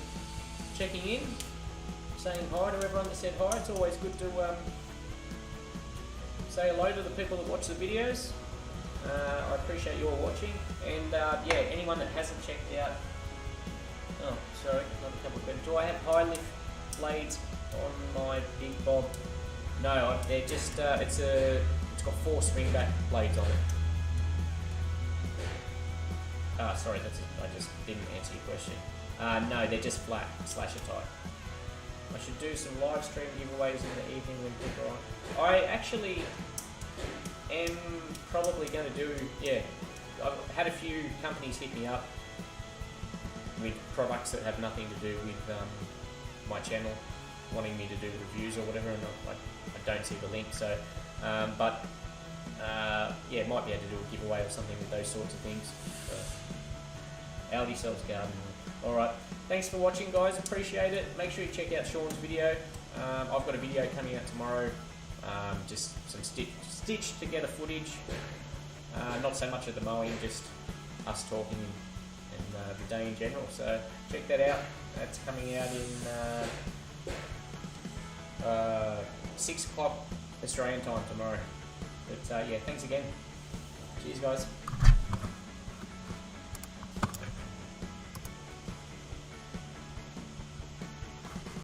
S1: checking in, saying hi to everyone that said hi. It's always good to say hello to the people that watch the videos. I appreciate you all watching, and yeah, anyone that hasn't checked out, oh sorry, another couple of questions. Do I have high lift blades on my Big Bob? No, they're just it's got 4 swing back blades on it. Sorry, that's it. I just didn't answer your question. No, they're just flat, slasher type. I should do some live stream giveaways in the evening when people are on. I actually am probably going to do, yeah, I've had a few companies hit me up with products that have nothing to do with my channel, wanting me to do reviews or whatever, and I don't see the link, so, yeah, might be able to do a giveaway or something with those sorts of things. Audi sells garden. Alright, thanks for watching guys, appreciate it. Make sure you check out Sean's video. I've got a video coming out tomorrow, just some stitched together footage. Not so much of the mowing, just us talking and the day in general. So check that out. That's coming out in 6 o'clock Australian time tomorrow. But yeah, thanks again. Cheers, guys.